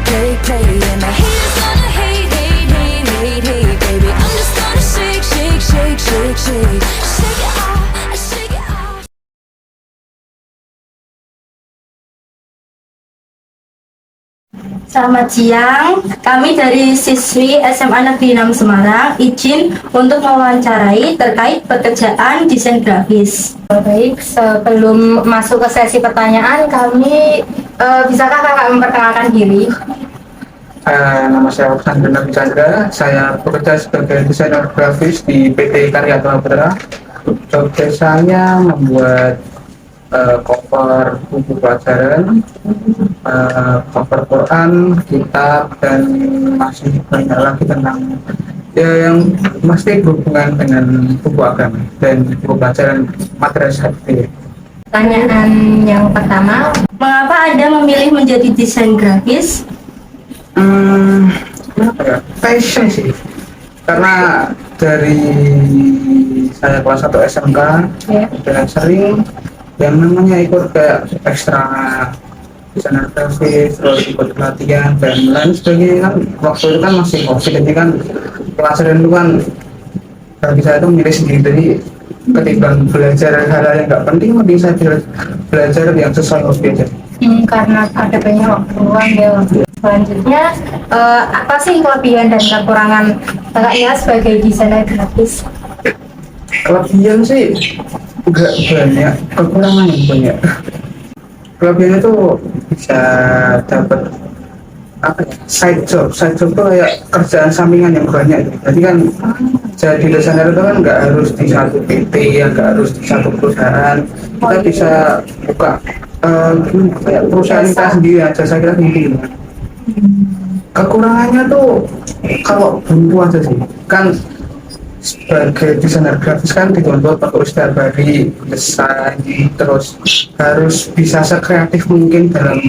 play, play. And the haters gonna hate, hate, hate, hate, hate, baby. I'm just gonna shake, shake, shake, shake, shake. Shake it off, shake it off. Selamat siang, kami dari siswi SMA Negeri 6 Semarang izin untuk mewawancarai terkait pekerjaan desain grafis. Baik, sebelum masuk ke sesi pertanyaan, bisakah kakak memperkenalkan diri? Nama saya Oksan Benar Chandra, saya bekerja sebagai desainer grafis di PT Karya Putra. Job saya membuat cover buku pelajaran, cover Quran, kitab, dan masih banyak lagi tentang yang pasti berhubungan dengan buku agama dan buku pelajaran madrasah. Pertanyaan yang pertama, Mengapa Anda memilih menjadi desain grafis? Kenapa ya? Passion sih. Karena dari saya kelas 1 SMK dan sering yang namanya ikut kayak ekstra desainer grafis, terus ikut pelatihan dan lain sebagainya kan waktu itu kan masih COVID, jadi kan pelajaran itu kan bagi saya itu milih sendiri, jadi ketimbang belajar hal-hal yang nggak penting mending saya belajar yang sesuai hobi aja. karena ada banyak waktu luang ya. Selanjutnya, apa sih kelebihan dan kekurangan kakaknya sebagai desainer grafis? Kelebihan sih nggak banyak, kekurangan yang banyak. Kelebihannya tuh bisa dapat apa ya, side job tuh kayak kerjaan sampingan yang banyak. Jadi kan jadi desainer itu kan nggak harus di satu PT, ya nggak harus di satu perusahaan, kita bisa buka kayak perusahaan kita sendiri aja, saya kira sendiri. Kekurangannya tuh kalau buntu aja sih, kan sebagai desainer grafis kan dituntut pakai setiap hari desain, terus harus bisa sekreatif mungkin dalam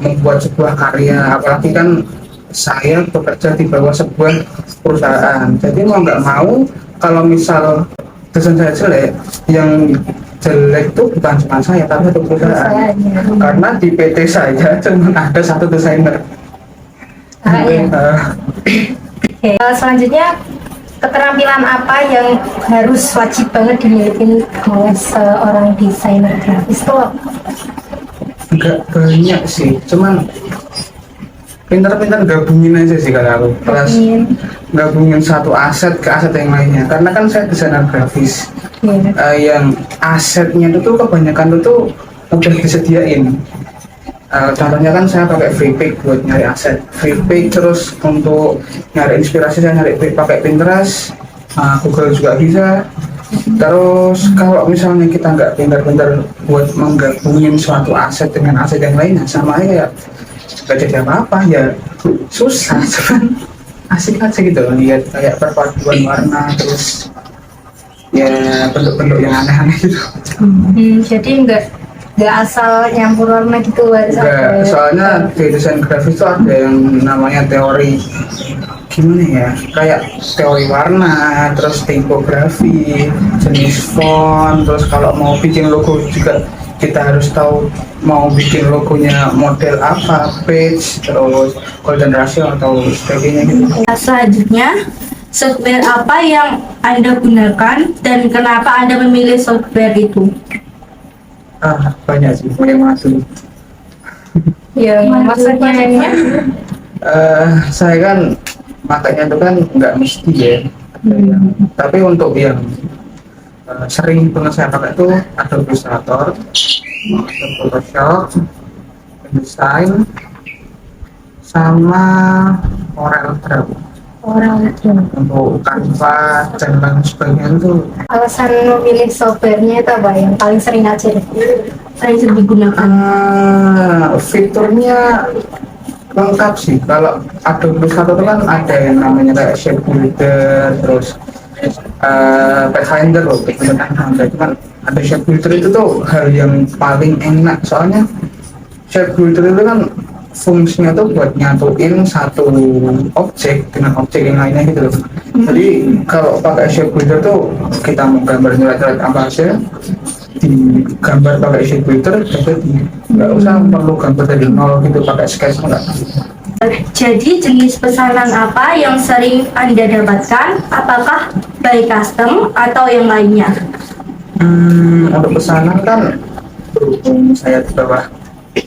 membuat sebuah karya, apalagi kan saya bekerja di bawah sebuah perusahaan, jadi mau nggak mau kalau misal desain saya jelek, yang jelek tuh bukan cuma saya tapi satu perusahaan, karena di PT saya cuma ada satu desainer. Selanjutnya, keterampilan apa yang harus wajib banget dimiliki oleh seorang desainer grafis tuh? Nggak banyak sih, cuman pintar-pintar gabungin aja sih kalau aku, plus gabungin satu aset ke aset yang lainnya, karena kan saya desainer grafis. Yang asetnya itu tuh kebanyakan itu tuh udah disediain. Contohnya kan saya pakai Freepik buat nyari aset Freepik, terus untuk nyari inspirasi saya nyari pakai Pinterest, Google juga bisa. Terus kalau misalnya kita nggak pintar-pintar buat menggabungin suatu aset dengan aset yang lainnya, sama aja ya nggak jadi apa-apa, ya susah, cuman asik aja gitu lihat kayak perpaduan warna, terus ya bentuk-bentuk yang aneh-aneh gitu. Jadi nggak asal nyampur warna gitu, harus ada. Soalnya di desain grafis itu ada yang namanya teori, gimana ya, kayak teori warna, terus tipografi, jenis font, terus kalau mau bikin logo juga kita harus tahu mau bikin logonya model apa, page, terus golden ratio atau sebagainya gitu. Selanjutnya, software apa yang Anda gunakan dan kenapa Anda memilih software itu? Banyak sih, banyak banget. Ya, maksudnya ini Saya kan makanya itu kan nggak mesti ya. Tapi untuk yang sering banget saya pakai itu Adobe Illustrator, Adobe Photoshop, InDesign, sama CorelDRAW. Untuk Canva dan lain sebagainya itu. alasan memilih softwarenya itu apa yang paling sering aja Saya digunakan. Fiturnya lengkap sih. Kalau Adobe Illustrator itu kan ada yang namanya kayak shape builder, terus Pathfinder loh, Pathfinder. Cuman ada shape builder itu tuh hal yang paling enak, soalnya shape builder itu kan fungsinya tuh buat nyatuin satu objek dengan objek yang lainnya gitu loh. Jadi kalau pakai shape builder tuh kita mau gambar nyelat-nyelat apa aja, digambar pakai Twitter jadi nggak usah perlu gambar dari nol gitu pakai sketch enggak. Jadi jenis pesanan apa yang sering Anda dapatkan? Apakah by custom atau yang lainnya? Untuk pesanan kan berhubung saya di bawah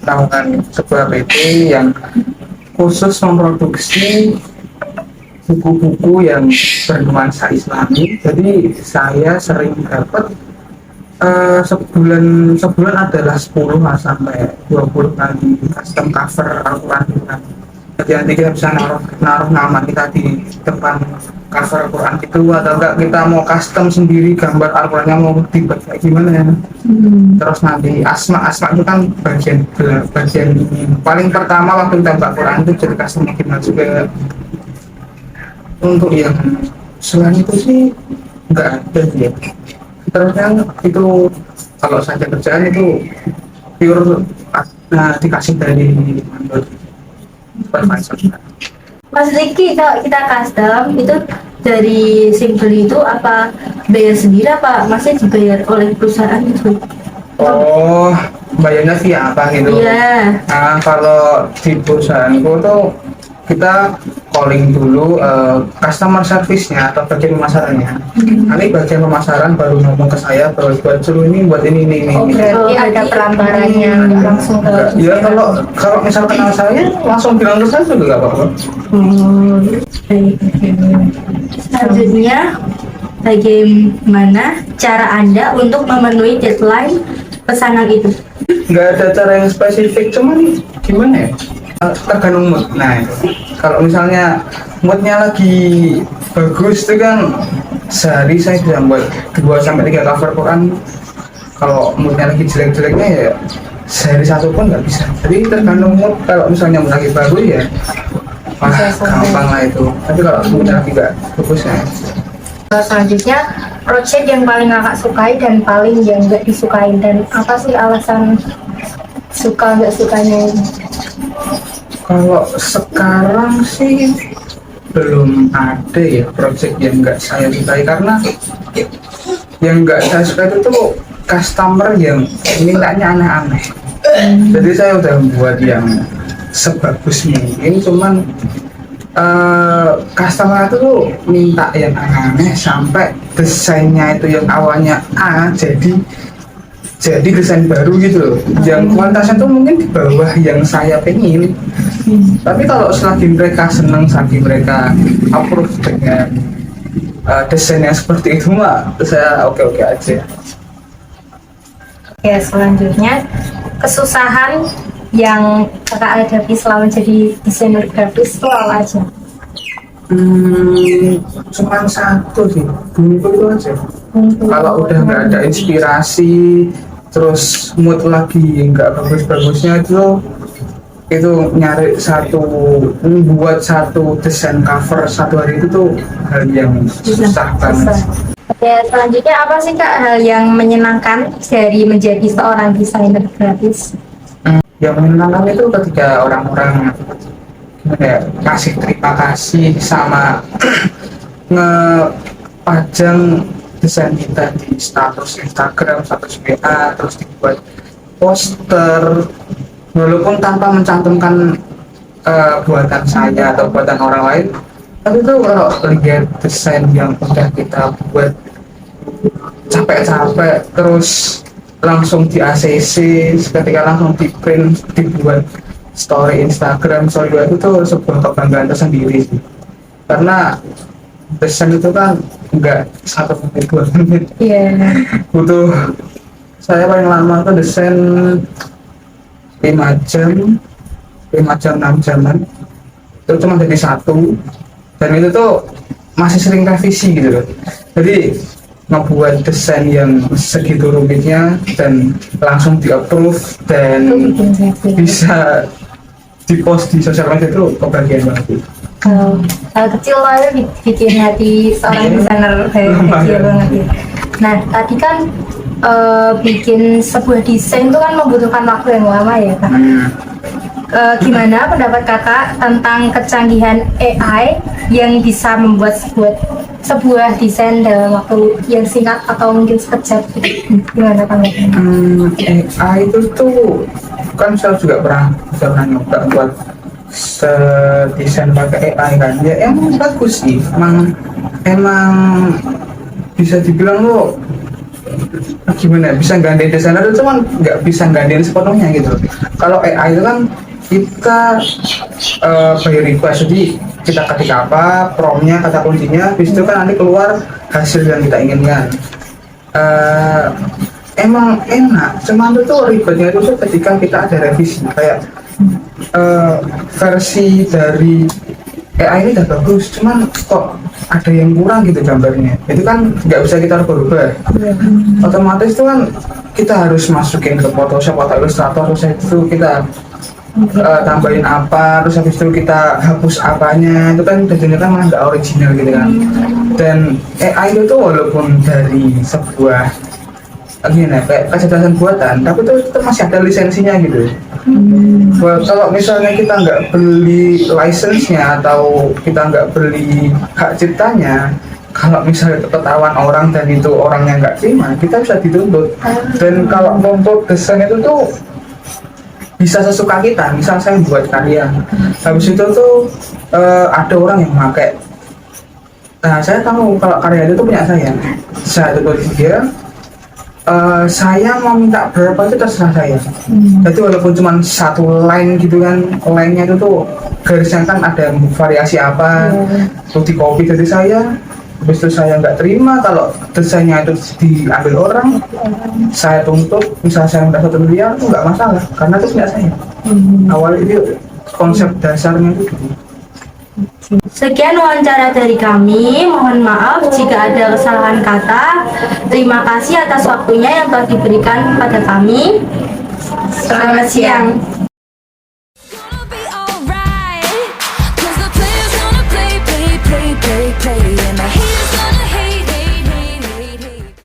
naungan sebuah PT yang khusus memproduksi buku-buku yang bernuansa Islami, jadi saya sering dapat sebulan adalah 10 sampai 20 kali custom cover Al-Quran. Jadi nanti kita bisa naruh nama kita di depan cover Al-Quran itu, atau enggak kita mau custom sendiri gambar Al-Qurannya mau dibuat kayak gimana ya. Terus nanti asma itu kan bagian paling pertama waktu tembak Quran itu jadi custom gimana juga. Untuk yang selain itu sih nggak ada ya. Terus yang itu kalau saja kerjaan itu pure dikasih dari supervisor. Mas Riki, kalau kita custom itu dari single itu apa bayar sendiri apa masih dibayar oleh perusahaan itu? Oh, bayarnya via apa gitu? Iya. Nah, kalau di perusahaanku tuh kita calling dulu customer service-nya atau bagian pemasarannya. Nanti bagian pemasaran baru ngomong ke saya bahwa buat suruh ini, buat ini. Oh, berarti ada pelambarannya nggak langsung ke. Ya kalau misal kenal saya langsung bilang ke saya juga nggak apa-apa. Selanjutnya, bagaimana cara Anda untuk memenuhi deadline pesanan itu? Nggak ada cara yang spesifik, cuman gimana ya? Tergantung mood. Nah, kalau misalnya moodnya lagi bagus itu kan sehari saya bisa buat 2 sampai 3 cover Quran. Kalau moodnya lagi jelek-jeleknya ya sehari 1 pun nggak bisa. Jadi tergantung mood. Kalau misalnya mood lagi bagus ya gampang lah itu. Tapi kalau moodnya lagi nggak bagus ya. Selanjutnya, project yang paling kakak sukai dan paling yang nggak disukai, dan apa sih alasan suka nggak sukanya ini? Kalau sekarang sih belum ada ya project yang nggak saya sukai, karena yang nggak saya suka itu tuh customer yang mintanya aneh-aneh. Jadi saya udah buat yang sebagus mungkin, cuman customer itu tuh minta yang aneh-aneh sampai desainnya itu yang awalnya A jadi desain baru gitu loh, yang kualitasnya tuh mungkin di bawah yang saya pengen. Tapi kalau selagi mereka senang, selagi mereka approve dengan desain yang seperti itu mah saya oke-oke aja. Oke, selanjutnya kesusahan yang kakak hadapi selama jadi desainer grafis itu apa aja? Cuman satu sih, buntu itu aja. Kalau udah nggak ada inspirasi, terus mood lagi nggak bagus-bagusnya itu nyari buat satu desain cover satu hari itu tuh hal yang susah banget. Oke, selanjutnya apa sih kak hal yang menyenangkan dari menjadi seorang desainer grafis? Yang menyenangkan itu ketika orang-orang kasih terima kasih sama ngepajang desain kita di status Instagram, status WA, terus dibuat poster walaupun tanpa mencantumkan buatan saya atau buatan orang lain. Tapi itu kalau lihat desain yang udah kita buat capek-capek terus langsung di ACC, ketika langsung di print, dibuat story Instagram, story itu tuh sebuah kebanggaan tersendiri sih. Karena desain itu kan enggak 1 menit 2 menit. Iya. Butuh, saya paling lama tuh desain 5 jam 6 jaman itu cuma jadi satu, dan itu tuh masih sering revisi gitu loh. Jadi ngebuat desain yang segitu rumitnya dan langsung di approve dan bisa di post di sosial media itu kebahagiaan banget. Hal kecil lah itu bikin hati seorang desainer kecil banget ya. Nah tadi kan bikin sebuah desain itu kan membutuhkan waktu yang lama ya kan. Gimana pendapat kakak tentang kecanggihan AI yang bisa membuat sebuah desain dalam waktu yang singkat atau mungkin sekejap? Gimana tanggapannya? AI itu tuh kan saya juga pernah nyoba buat desain pakai AI kan. Ya emang bagus sih, emang bisa dibilang lo gimana ya, bisa gantiin desainer itu cuman nggak bisa gantiin sepenuhnya gitu. Kalau AI itu kan kita by request, jadi kita ketik apa promptnya, kata kuncinya, habis itu kan nanti keluar hasil yang kita inginkan. Emang enak, cuman itu ribetnya itu tuh ketika kita ada revisi kayak versi dari AI ini udah bagus, cuman kok ada yang kurang gitu gambarnya. Itu kan nggak bisa kita rubah-rubah. Otomatis itu kan kita harus masukin ke Photoshop atau Illustrator, terus itu kita tambahin apa, terus habis itu kita hapus apanya, itu kan jadinya kan malah nggak original gitu kan. Dan AI itu tuh walaupun dari sebuah gimana kayak kecerdasan buatan, tapi itu masih ada lisensinya gitu. Kalau misalnya kita nggak beli license-nya atau kita nggak beli hak ciptanya, kalau misalnya ketahuan orang dan itu orangnya nggak terima, kita bisa dituntut. Dan kalau untuk desain itu tuh bisa sesuka kita. Misal saya buat karya, habis itu tuh ada orang yang pakai. Nah, saya tahu kalau karya itu punya saya tuh dia. Saya mau minta berapa itu terserah saya. Jadi walaupun cuma satu line gitu kan, line-nya itu tuh garisnya kan ada variasi apa, terus di copy dari saya. Habis itu saya nggak terima kalau desainnya itu diambil orang, saya tuntut. Misal saya minta 1 miliar itu nggak masalah, karena itu punya saya. Awal itu konsep dasarnya itu gitu. Sekian wawancara dari kami. Mohon maaf jika ada kesalahan kata. Terima kasih atas waktunya yang telah diberikan kepada kami. Selamat siang. Gonna be alright, 'cause the players gonna play, play, play, play, play, and the